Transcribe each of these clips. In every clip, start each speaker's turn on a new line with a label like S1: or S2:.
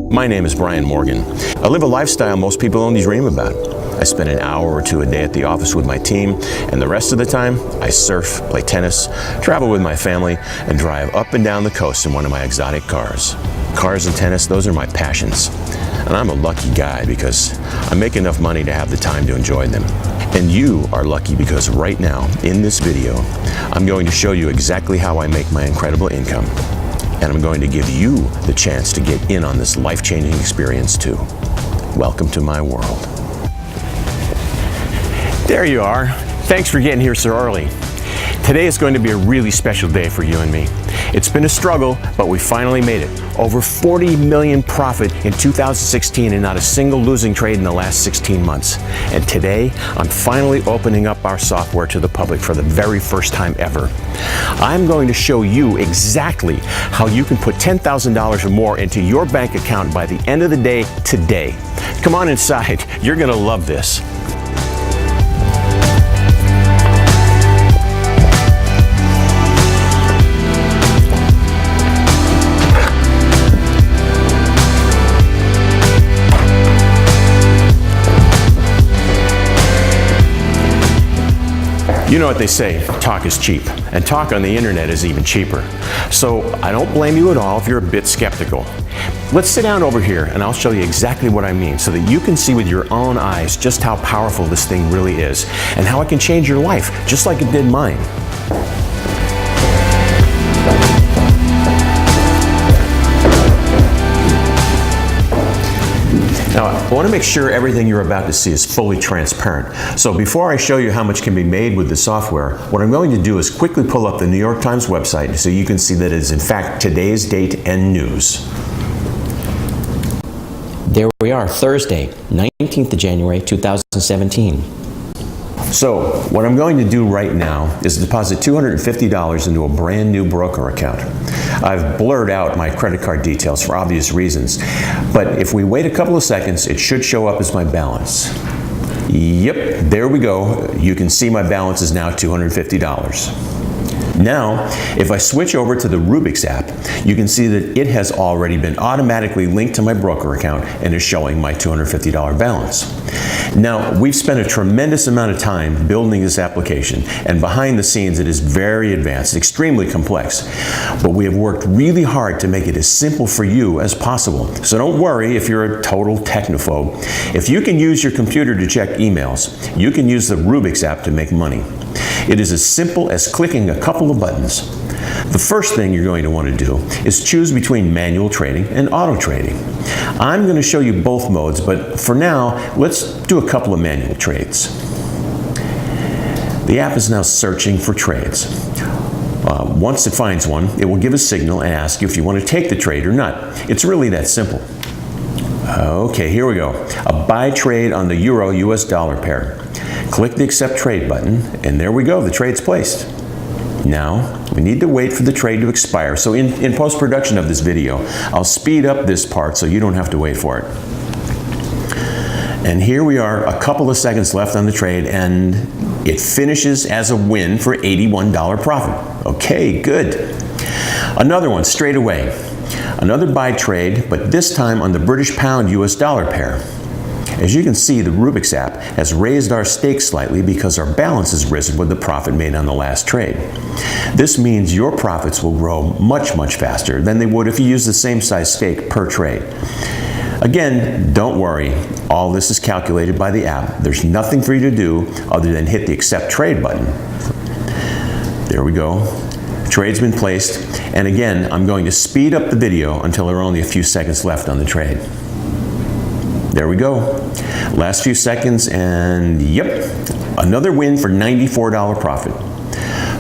S1: My name is Brian Morgan. I live a lifestyle most people only dream about. I spend an hour or two a day at the office with my team, and the rest of the time, I surf, play tennis, travel with my family, and drive up and down the coast in one of my exotic cars. Cars and tennis, those are my passions. And I'm a lucky guy because I make enough money to have the time to enjoy them. And you are lucky because right now, in this video, I'm going to show you exactly how I make my incredible income. And I'm going to give you the chance to get in on this life-changing experience too. Welcome to my world. There you are. Thanks for getting here so early. Today is going to be a really special day for you and me. It's been a struggle, but we finally made it. Over 40 million profit in 2016 and not a single losing trade in the last 16 months. And today, I'm finally opening up our software to the public for the very first time ever. I'm going to show you exactly how you can put $10,000 or more into your bank account by the end of the day today. Come on inside. You're going to love this. You know what they say, talk is cheap, and talk on the internet is even cheaper. So I don't blame you at all if you're a bit skeptical. Let's sit down over here and I'll show you exactly what I mean so that you can see with your own eyes just how powerful this thing really is and how it can change your life, just like it did mine. Now, I want to make sure everything you're about to see is fully transparent. So before I show you how much can be made with the software, what I'm going to do is quickly pull up the New York Times website so you can see that it is in fact today's date and news.
S2: There we are, Thursday, 19th of January, 2017.
S1: So what I'm going to do right now is deposit $250 into a brand new broker account. I've blurred out my credit card details for obvious reasons, but if we wait a couple of seconds, it should show up as my balance. Yep, there we go. You can see my balance is now $250. Now, if I switch over to the Rubik's app, you can see that it has already been automatically linked to my broker account and is showing my $250 balance. Now, we've spent a tremendous amount of time building this application, and behind the scenes it is very advanced, extremely complex. But we have worked really hard to make it as simple for you as possible. So don't worry if you're a total technophobe. If you can use your computer to check emails, you can use the Rubik's app to make money. It is as simple as clicking a couple of buttons. The first thing you're going to want to do is choose between manual trading and auto trading. I'm going to show you both modes, but for now, let's do a couple of manual trades. The app is now searching for trades. Once it finds one, it will give a signal and ask you if you want to take the trade or not. It's really that simple. Okay, here we go. A buy trade on the Euro-US dollar pair. Click the Accept Trade button, and there we go, the trade's placed. Now, we need to wait for the trade to expire, so in post-production of this video, I'll speed up this part so you don't have to wait for it. And here we are, a couple of seconds left on the trade, and it finishes as a win for $81 profit. Okay, good. Another one straight away. Another buy trade, but this time on the British pound US dollar pair. As you can see, the Rubik's app has raised our stakes slightly because our balance has risen with the profit made on the last trade. This means your profits will grow much, much faster than they would if you use the same size stake per trade. Again, don't worry, all this is calculated by the app. There's nothing for you to do other than hit the Accept Trade button. There we go. Trade's been placed, and again, I'm going to speed up the video until there are only a few seconds left on the trade. There we go. Last few seconds, and yep, another win for $94 profit.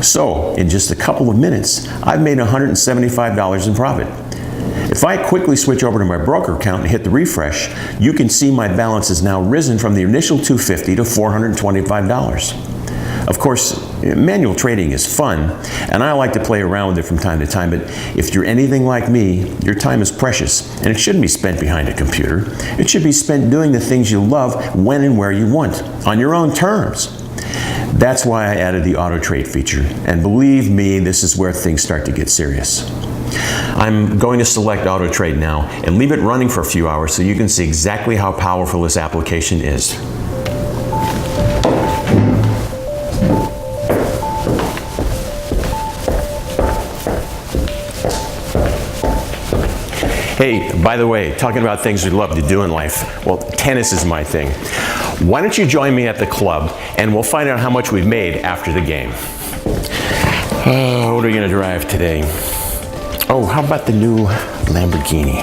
S1: So, in just a couple of minutes, I've made $175 in profit. If I quickly switch over to my broker account and hit the refresh, you can see my balance has now risen from the initial $250 to $425. Of course, manual trading is fun, and I like to play around with it from time to time, but if you're anything like me, your time is precious, and it shouldn't be spent behind a computer. It should be spent doing the things you love when and where you want, on your own terms. That's why I added the auto trade feature, and believe me, this is where things start to get serious. I'm going to select Auto Trade now and leave it running for a few hours so you can see exactly how powerful this application is. Hey, by the way, talking about things we love to do in life, well, tennis is my thing. Why don't you join me at the club and we'll find out how much we've made after the game. What are we gonna drive today? Oh, how about the new Lamborghini?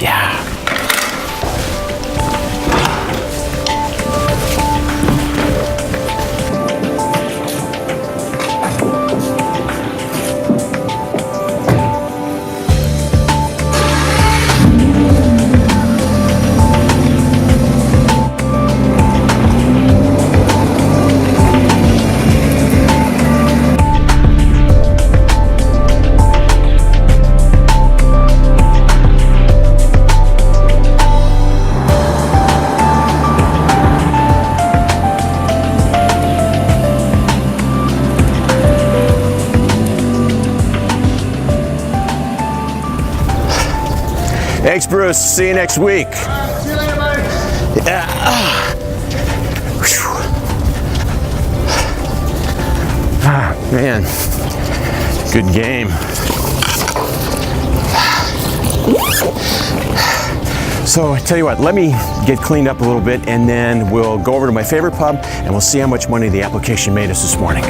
S1: Yeah. Thanks, Bruce. See you next week.
S3: See you later, buddy.
S1: Man, good game. So I tell you what, let me get cleaned up a little bit and then we'll go over to my favorite pub and we'll see how much money the application made us this morning.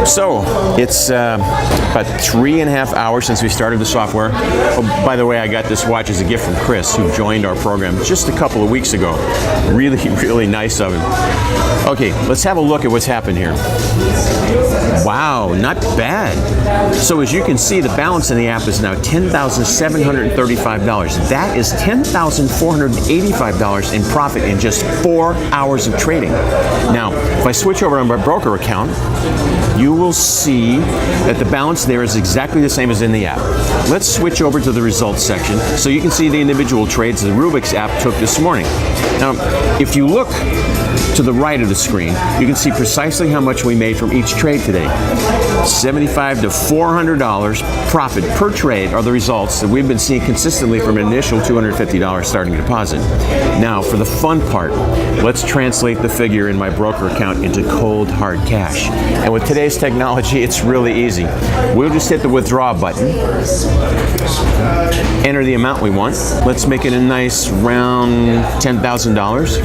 S1: So it's about 3.5 hours since we started the software. Oh, by the way, I got this watch as a gift from Chris, who joined our program just a couple of weeks ago. Really, really nice of him. Okay, let's have a look at what's happened here. Wow, not bad. So as you can see, the balance in the app is now $10,735. That is $10,485 in profit in just 4 hours of trading. Now, if I switch over to my broker account, you will see that the balance there is exactly the same as in the app. Let's switch over to the results section so you can see the individual trades the Rubik's app took this morning. Now, if you look to the right of the screen, you can see precisely how much we made from each trade today. $75 to $400 profit per trade are the results that we've been seeing consistently from an initial $250 starting deposit. Now, for the fun part, let's translate the figure in my broker account into cold, hard cash. And with today's technology, it's really easy. We'll just hit the withdraw button, enter the amount we want. Let's make it a nice round $10,000.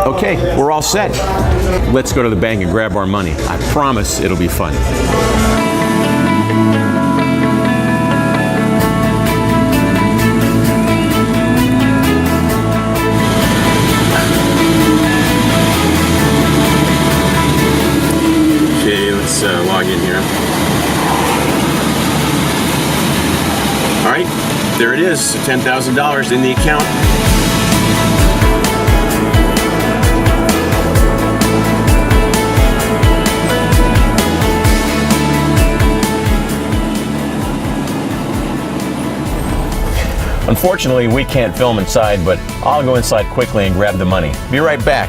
S1: Okay, we're all set. Let's go to the bank and grab our money. I promise it'll be fun. Okay, let's log in here. All right, there it is, $10,000 in the account. Unfortunately, we can't film inside, but I'll go inside quickly and grab the money. Be right back.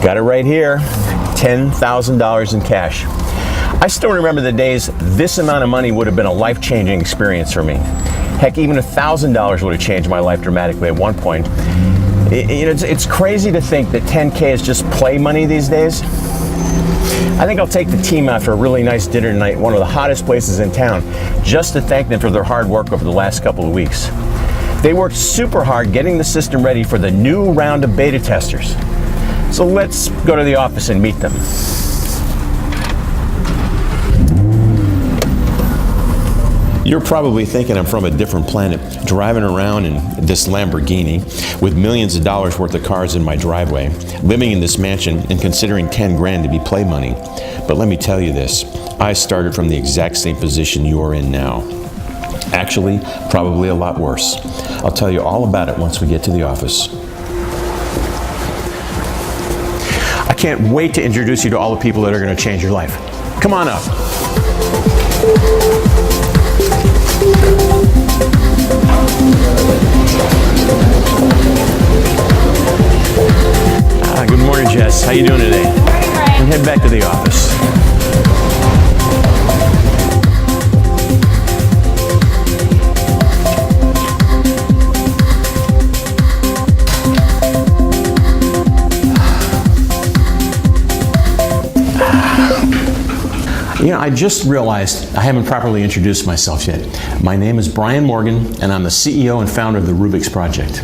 S1: Got it right here, $10,000 in cash. I still remember the days this amount of money would have been a life-changing experience for me. Heck, even $1,000 would have changed my life dramatically at one point. It's crazy to think that 10K is just play money these days. I think I'll take the team out for a really nice dinner tonight at one of the hottest places in town, just to thank them for their hard work over the last couple of weeks. They worked super hard getting the system ready for the new round of beta testers. So let's go to the office and meet them. You're probably thinking I'm from a different planet, driving around in this Lamborghini with millions of dollars worth of cars in my driveway, living in this mansion and considering 10 grand to be play money. But let me tell you this, I started from the exact same position you're in now. Actually, probably a lot worse. I'll tell you all about it once we get to the office. I can't wait to introduce you to all the people that are going to change your life. Come on up. Good morning, Jess. How you doing today? And head back to the office. You know, I just realized I haven't properly introduced myself yet. My name is Brian Morgan, and I'm the CEO and founder of the Rubik's Project.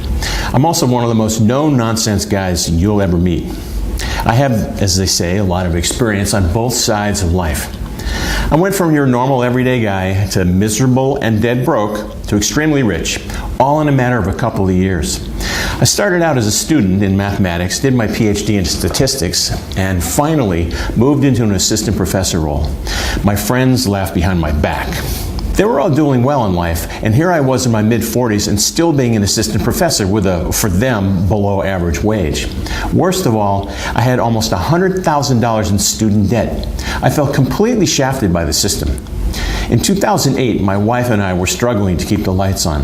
S1: I'm also one of the most no-nonsense guys you'll ever meet. I have, as they say, a lot of experience on both sides of life. I went from your normal everyday guy to miserable and dead broke to extremely rich, all in a matter of a couple of years. I started out as a student in mathematics, did my PhD in statistics, and finally moved into an assistant professor role. My friends laughed behind my back. They were all doing well in life, and here I was in my mid-40s and still being an assistant professor with a, for them, below average wage. Worst of all, I had almost $100,000 in student debt. I felt completely shafted by the system. In 2008, my wife and I were struggling to keep the lights on.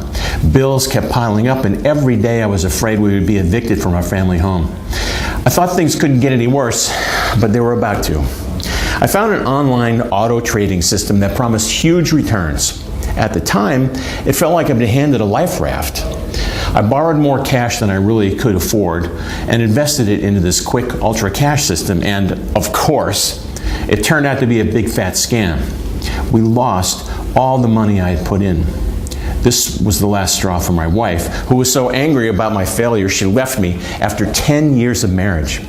S1: Bills kept piling up, and every day I was afraid we would be evicted from our family home. I thought things couldn't get any worse, but they were about to. I found an online auto trading system that promised huge returns. At the time, it felt like I'd been handed a life raft. I borrowed more cash than I really could afford and invested it into this quick ultra cash system, and of course, it turned out to be a big fat scam. We lost all the money I had put in. This was the last straw for my wife, who was so angry about my failure she left me after 10 years of marriage.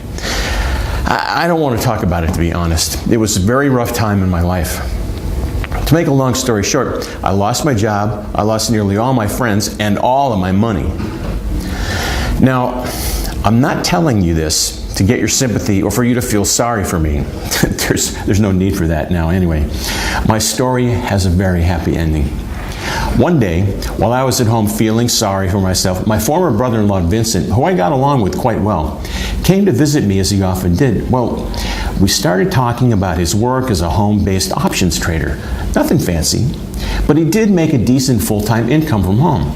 S1: I don't want to talk about it, to be honest. It was a very rough time in my life. To make a long story short, I lost my job, I lost nearly all my friends, and all of my money. Now, I'm not telling you this to get your sympathy or for you to feel sorry for me. There's no need for that now anyway. My story has a very happy ending. One day, while I was at home feeling sorry for myself, my former brother-in-law Vincent, who I got along with quite well, came to visit me as he often did. Well, we started talking about his work as a home-based options trader. Nothing fancy, but he did make a decent full-time income from home.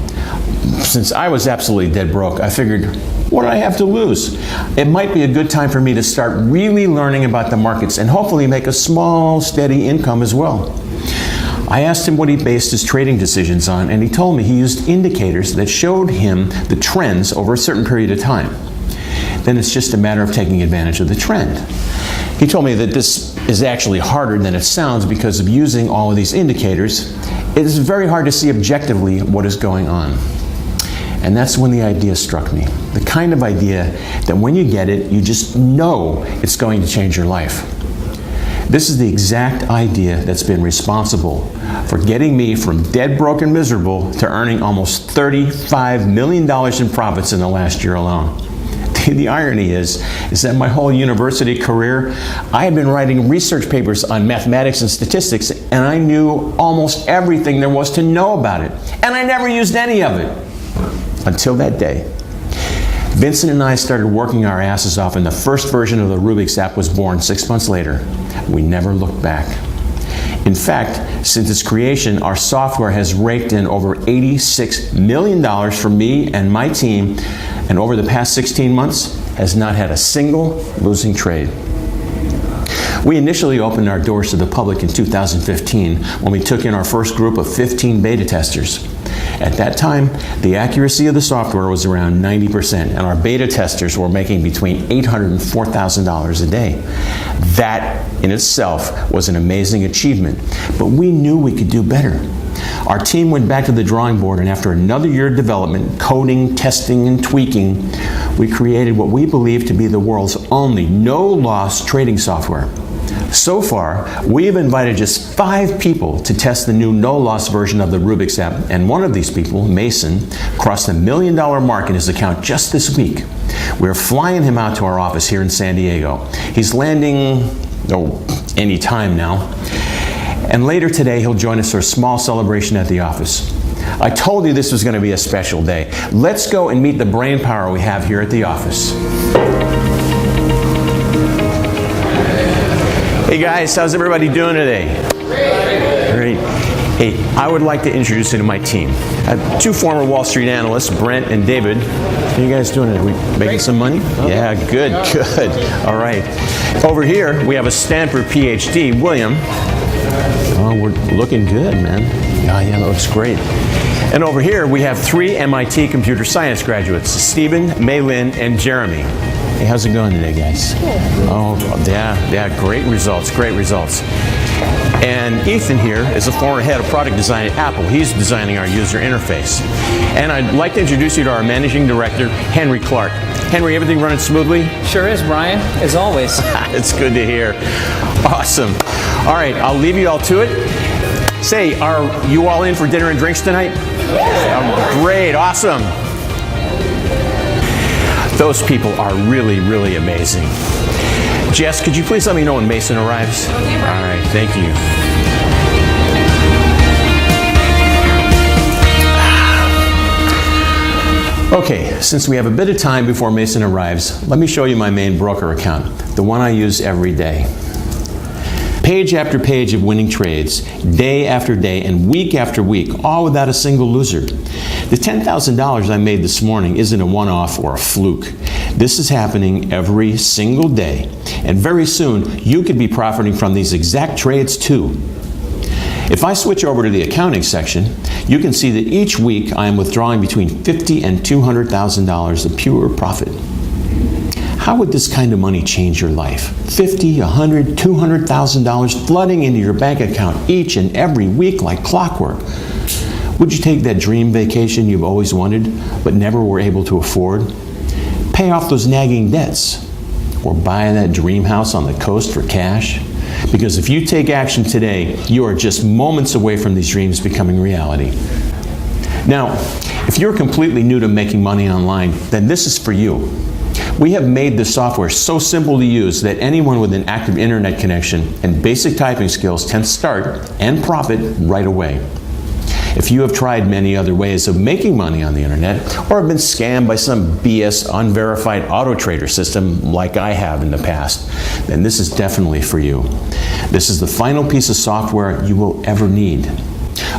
S1: Since I was absolutely dead broke, I figured, what do I have to lose? It might be a good time for me to start really learning about the markets and hopefully make a small, steady income as well. I asked him what he based his trading decisions on, and he told me he used indicators that showed him the trends over a certain period of time. Then it's just a matter of taking advantage of the trend. He told me that this is actually harder than it sounds because of using all of these indicators. It is very hard to see objectively what is going on. And that's when the idea struck me. The kind of idea that when you get it, you just know it's going to change your life. This is the exact idea that's been responsible for getting me from dead broke and miserable to earning almost $35 million in profits in the last year alone. The irony is that my whole university career, I had been writing research papers on mathematics and statistics, and I knew almost everything there was to know about it. And I never used any of it. Until that day. Vincent and I started working our asses off, and the first version of the Rubik's app was born 6 months later. We never looked back. In fact, since its creation, our software has raked in over $86 million for me and my team, and over the past 16 months has not had a single losing trade. We initially opened our doors to the public in 2015 when we took in our first group of 15 beta testers. At that time, the accuracy of the software was around 90%, and our beta testers were making between $800 and $4,000 a day. That in itself was an amazing achievement, but we knew we could do better. Our team went back to the drawing board, and after another year of development, coding, testing, and tweaking, we created what we believe to be the world's only no-loss trading software. So far, we have invited just 5 people to test the new no-loss version of the Rubik's app, and one of these people, Mason, crossed the $1 million mark in his account just this week. We're flying him out to our office here in San Diego. He's landing, any time now. And later today, he'll join us for a small celebration at the office. I told you this was going to be a special day. Let's go and meet the brain power we have here at the office. Hey guys, how's everybody doing today? Great. Hey, I would like to introduce you to my team. I have 2 former Wall Street analysts, Brent and David. How you guys doing? Are we making some money? Yeah, good. All right. Over here, we have a Stanford PhD, William. Oh, we're looking good, man. Yeah, that looks great. And over here, we have 3 MIT computer science graduates, Stephen, Maylin, and Jeremy. Hey, how's it going today, guys? Good. Oh, yeah, great results. And Ethan here is a former head of product design at Apple. He's designing our user interface. And I'd like to introduce you to our managing director, Henry Clark. Henry, everything running smoothly?
S3: Sure is, Brian, as always.
S1: It's good to hear. Awesome. All right, I'll leave you all to it. Say, are you all in for dinner and drinks tonight? Yeah. Great, awesome. Those people are really, really amazing. Jess, could you please let me know when Mason arrives? Okay, all right, thank you. Okay, since we have a bit of time before Mason arrives, let me show you my main broker account, the one I use every day. Page after page of winning trades, day after day and week after week, all without a single loser. The $10,000 I made this morning isn't a one-off or a fluke. This is happening every single day, and very soon you could be profiting from these exact trades too. If I switch over to the accounting section, you can see that each week I am withdrawing between $50,000 and $200,000 of pure profit. How would this kind of money change your life? $50,000, $100,000, $200,000 flooding into your bank account each and every week like clockwork. Would you take that dream vacation you've always wanted but never were able to afford? Pay off those nagging debts? Or buy that dream house on the coast for cash? Because if you take action today, you are just moments away from these dreams becoming reality. Now, if you're completely new to making money online, then this is for you. We have made the software so simple to use that anyone with an active internet connection and basic typing skills can start and profit right away. If you have tried many other ways of making money on the internet or have been scammed by some BS unverified auto trader system like I have in the past, then this is definitely for you. This is the final piece of software you will ever need.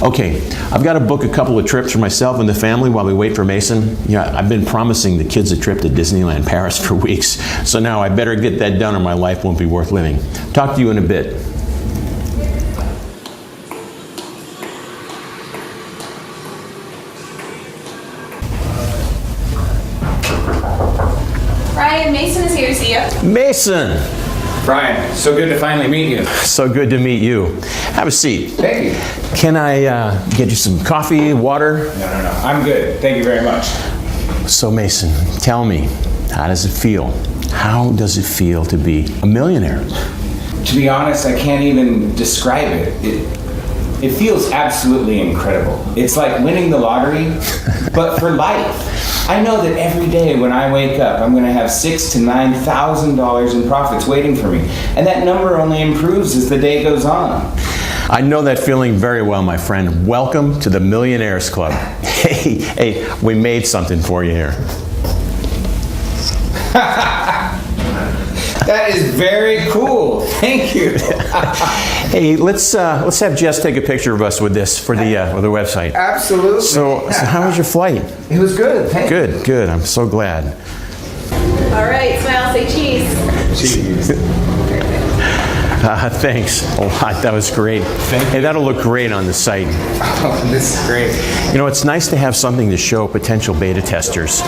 S1: Okay, I've got to book a couple of trips for myself and the family while we wait for Mason. Yeah, I've been promising the kids a trip to Disneyland Paris for weeks, so now I better get that done or my life won't be worth living. Talk to you in a bit.
S4: Brian, Mason is here to see you.
S1: Mason!
S5: Brian, so good to finally meet you.
S1: So good to meet you. Have a seat.
S5: Thank you.
S1: Can I get you some coffee, water?
S5: No. I'm good. Thank you very much.
S1: So Mason, tell me, how does it feel? How does it feel to be a millionaire?
S5: To be honest, I can't even describe it. It feels absolutely incredible. It's like winning the lottery, but for life. I know that every day when I wake up, I'm going to have $6,000 to $9,000 in profits waiting for me. And that number only improves as the day goes on.
S1: I know that feeling very well, my friend. Welcome to the Millionaires Club. Hey, we made something for you here.
S5: That is very cool. Thank you.
S1: Hey, let's have Jess take a picture of us with this for the website.
S5: Absolutely.
S1: So how was your flight?
S5: It was good. Thank you.
S1: Good. I'm so glad.
S4: All right, smile, say cheese.
S5: Cheese.
S1: Thanks a lot. That was great. Hey, that'll look great on the site.
S5: Oh, this is great.
S1: You know, it's nice to have something to show potential beta testers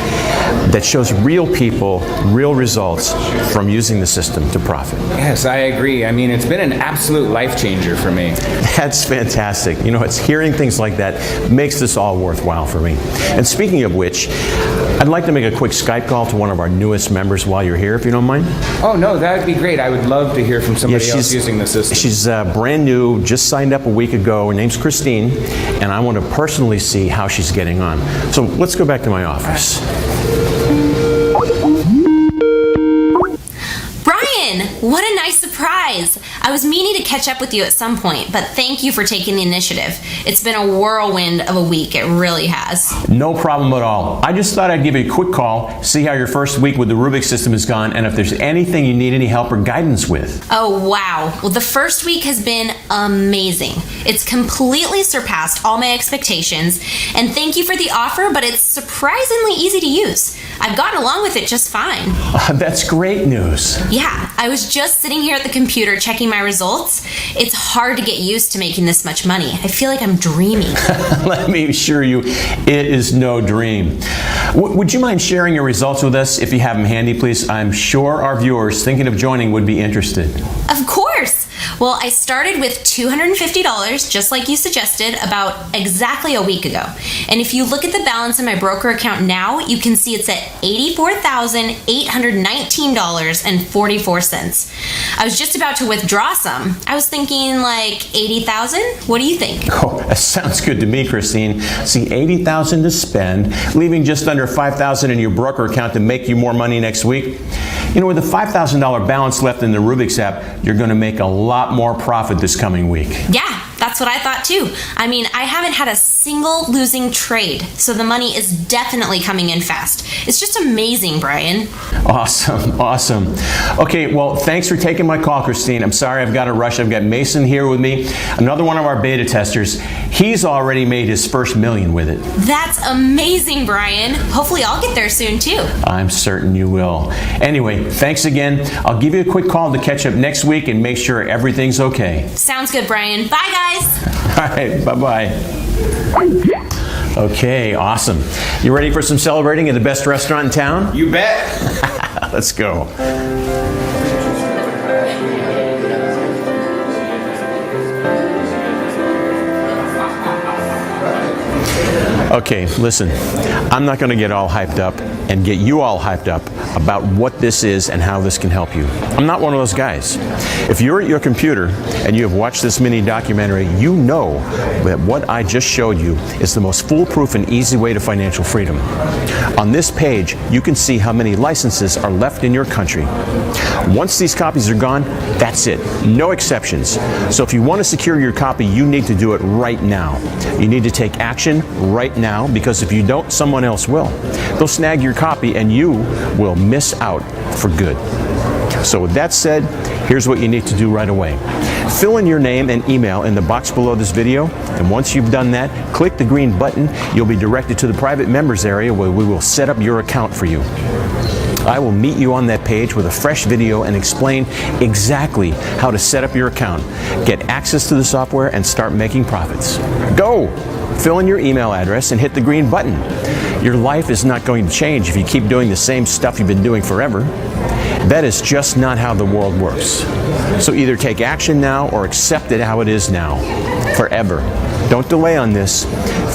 S1: that shows real people, real results from using the system to profit.
S5: Yes, I agree. I mean, it's been an absolute life changer for me.
S1: That's fantastic. You know, it's hearing things like that makes this all worthwhile for me. And speaking of which, I'd like to make a quick Skype call to one of our newest members while you're here, if you don't mind.
S5: Oh, no, that would be great. I would love to hear from somebody else using the system.
S1: She's brand new, just signed up a week ago. Her name's Christine, and I want to personally see how she's getting on. So let's go back to my office.
S4: Brian, what a nice surprise. I was meaning to catch up with you at some point, but thank you for taking the initiative. It's been a whirlwind of a week, it really has.
S1: No problem at all. I just thought I'd give you a quick call, see how your first week with the Rubik system has gone, and if there's anything you need any help or guidance with.
S4: Oh, wow. Well, the first week has been amazing. It's completely surpassed all my expectations, and thank you for the offer, but it's surprisingly easy to use. I've gotten along with it just fine.
S1: That's great news.
S4: Yeah, I was just sitting here at the computer checking my results. It's hard to get used to making this much money. I feel like I'm dreaming.
S1: Let me assure you, it is no dream. Would you mind sharing your results with us if you have them handy, please? I'm sure our viewers thinking of joining would be interested.
S4: Of course. Well, I started with $250, just like you suggested, about exactly a week ago. And if you look at the balance in my broker account now, you can see it's at $84,819.44. I was just about to withdraw some. I was thinking like $80,000. What do you think?
S1: Oh, that sounds good to me, Christine. See, $80,000 to spend, leaving just under $5,000 in your broker account to make you more money next week. You know, with a $5,000 balance left in the Rubik's app, you're going to make a lot more profit this coming week.
S4: Yeah, that's what I thought too. I mean, I haven't had a single losing trade, so the money is definitely coming in fast. It's just amazing, Brian.
S1: Awesome, awesome. Okay, well, thanks for taking my call, Christine. I'm sorry I've got to rush. I've got Mason here with me, another one of our beta testers. He's already made his first million with it.
S4: That's amazing, Brian. Hopefully I'll get there soon too.
S1: I'm certain you will. Anyway, thanks again. I'll give you a quick call to catch up next week and make sure everything's okay.
S4: Sounds good, Brian. Bye, guys.
S1: All right, bye-bye. Okay, awesome. You ready for some celebrating at the best restaurant in town?
S5: You bet.
S1: Let's go. Okay, listen, I'm not going to get all hyped up and get you all hyped up about what this is and how this can help you. I'm not one of those guys. If you're at your computer and you have watched this mini documentary, you know that what I just showed you is the most foolproof and easy way to financial freedom. On this page, you can see how many licenses are left in your country. Once these copies are gone, that's it. No exceptions. So if you want to secure your copy, you need to do it right now. You need to take action right now, because if you don't, someone else will. They'll snag your copy and you will miss out for good. So with that said, here's what you need to do right away. Fill in your name and email in the box below this video, and once you've done that, click the green button. You'll be directed to the private members area where we will set up your account for you. I will meet you on that page with a fresh video and explain exactly how to set up your account, get access to the software, and start making profits. Go! Fill in your email address and hit the green button. Your life is not going to change if you keep doing the same stuff you've been doing forever. That is just not how the world works. So either take action now or accept it how it is now, forever. Don't delay on this.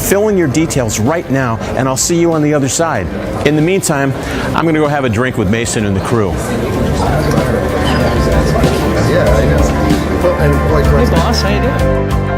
S1: Fill in your details right now, and I'll see you on the other side. In the meantime, I'm going to go have a drink with Mason and the crew.
S3: Hey, boss, how you doing?